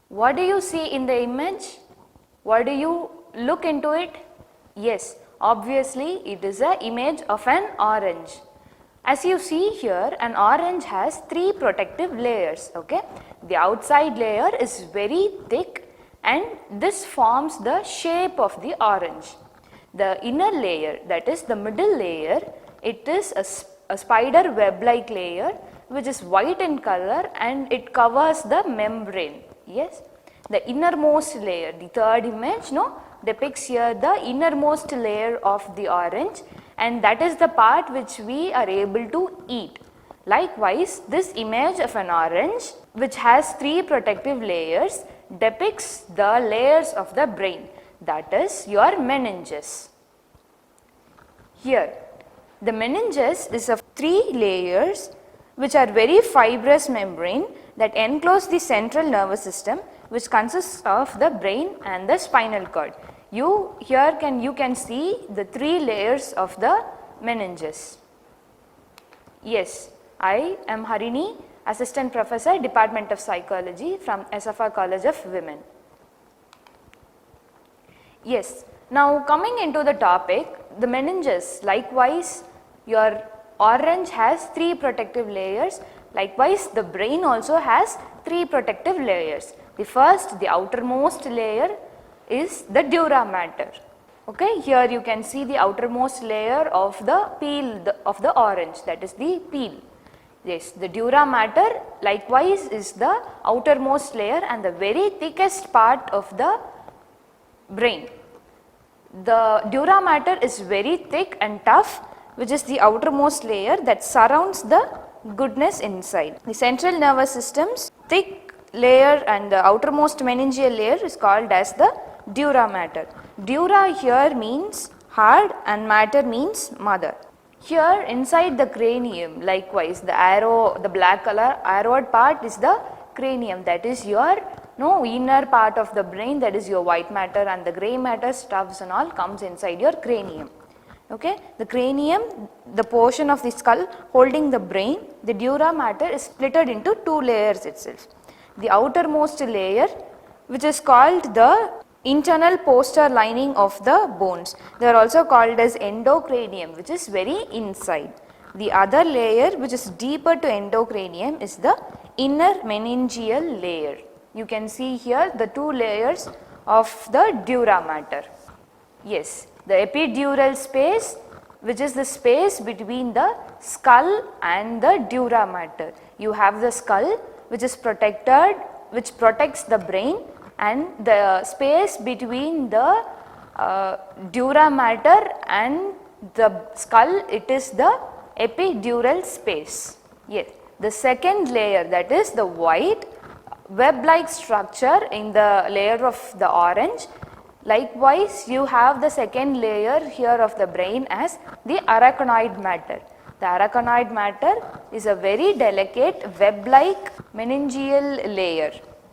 What do you see in the image? What do you look into it? Yes, obviously it is an image of an orange. As you see here, an orange has 3 protective layers, okay. The outside layer is very thick and this forms the shape of the orange. The inner layer, that is the middle layer, it is a spider web like layer which is white in color and it covers the membrane. Yes, the innermost layer, the third image depicts here the innermost layer of the orange, and that is the part which we are able to eat. Likewise, this image of an orange which has 3 protective layers depicts the layers of the brain, that is your meninges. Here, the meninges is of 3 layers which are very fibrous membrane that enclose the central nervous system, which consists of the brain and the spinal cord. You can see the 3 layers of the meninges. Yes, I am Harinee, Assistant Professor, Department of Psychology from SFR College of Women. Yes, now coming into the topic, the meninges, likewise your orange has 3 protective layers, likewise the brain also has 3 protective layers. The first, the outermost layer is the dura mater. Okay, here you can see the outermost layer of the peel of the orange, that is the peel. Yes, the dura mater likewise is the outermost layer and the very thickest part of the brain. The dura mater is very thick and tough, which is the outermost layer that surrounds the goodness inside. The central nervous system's thick layer and the outermost meningeal layer is called as the dura mater. Dura here means hard and mater means mother. Here inside the cranium, likewise the arrow, the black color arrowed part is the cranium, that is your inner part of the brain, that is your white matter, and the grey matter stuffs and all comes inside your cranium. Okay, the cranium, the portion of the skull holding the brain, the dura mater is splitted into 2 layers itself. The outermost layer, which is called the internal posterior lining of the bones, they are also called as endocranium, which is very inside. The other layer which is deeper to endocranium is the inner meningeal layer. You can see here the 2 layers of the dura mater. Yes, the epidural space, which is the space between the skull and the dura mater. You have the skull which is protected, which protects the brain, and the space between the dura mater and the skull, it is the epidural space. Yes, the second layer, that is the white web-like structure in the layer of the orange. Likewise, you have the second layer here of the brain as the arachnoid matter. The arachnoid matter is a very delicate web-like meningeal layer.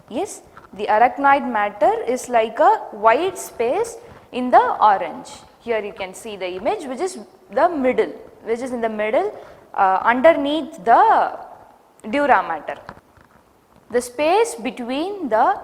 Yes, the arachnoid matter is like a white space in the orange. Here you can see the image which is the middle, which is in the middle underneath the dura mater. The space between the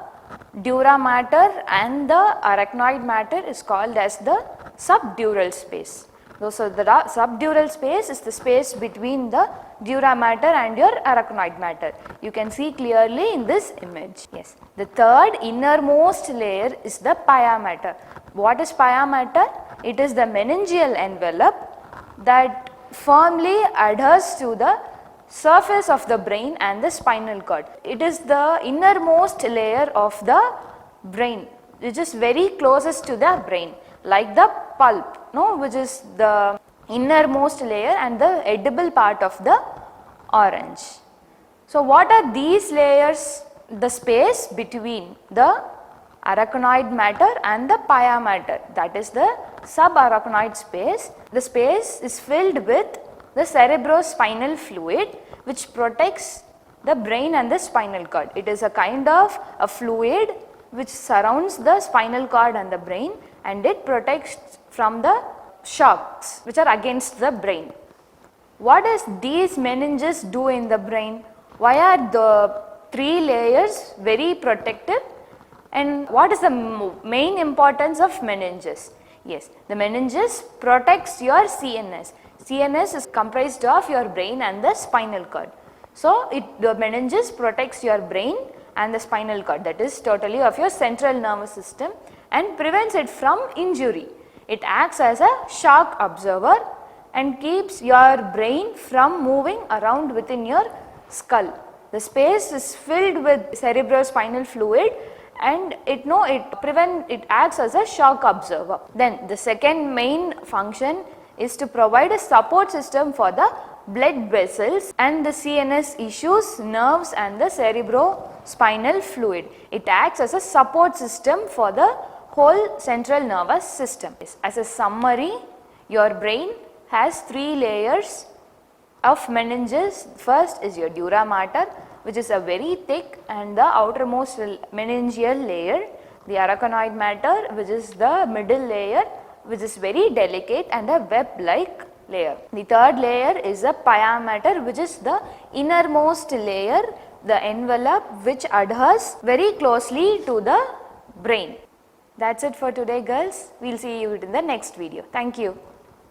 dura mater and the arachnoid matter is called as the subdural space. So the subdural space is the space between the dura mater and your arachnoid matter. You can see clearly in this image. Yes. The third innermost layer is the pia mater. What is pia mater? It is the meningeal envelope that firmly adheres to the surface of the brain and the spinal cord. It is the innermost layer of the brain, which is very closest to the brain, like the pulp, which is the innermost layer and the edible part of the orange. So what are these layers? The space between the arachnoid matter and the pia mater, that is the subarachnoid space. The space is filled with the cerebrospinal fluid, which protects the brain and the spinal cord. It is a kind of a fluid which surrounds the spinal cord and the brain, and it protects from the shocks which are against the brain. What does these meninges do in the brain? Why are the 3 layers very protective And what is the main importance of meninges? Yes, the meninges protects your CNS. CNS is comprised of your brain and the spinal cord. So, the meninges protects your brain and the spinal cord, that is totally of your central nervous system, and prevents it from injury. It acts as a shock absorber and keeps your brain from moving around within your skull. The space is filled with cerebrospinal fluid and it acts as a shock absorber. Then the second main function is to provide a support system for the blood vessels and the CNS issues, nerves and the cerebrospinal fluid. It acts as a support system for the whole central nervous system. As a summary, your brain has 3 layers of meninges. First is your dura mater, which is a very thick and the outermost meningeal layer. The arachidoid matter, which is the middle layer, which is very delicate and a web-like layer. The third layer is the pia mater, which is the innermost layer, the envelope which adheres very closely to the brain. That's it for today, girls. We'll see you in the next video. Thank you.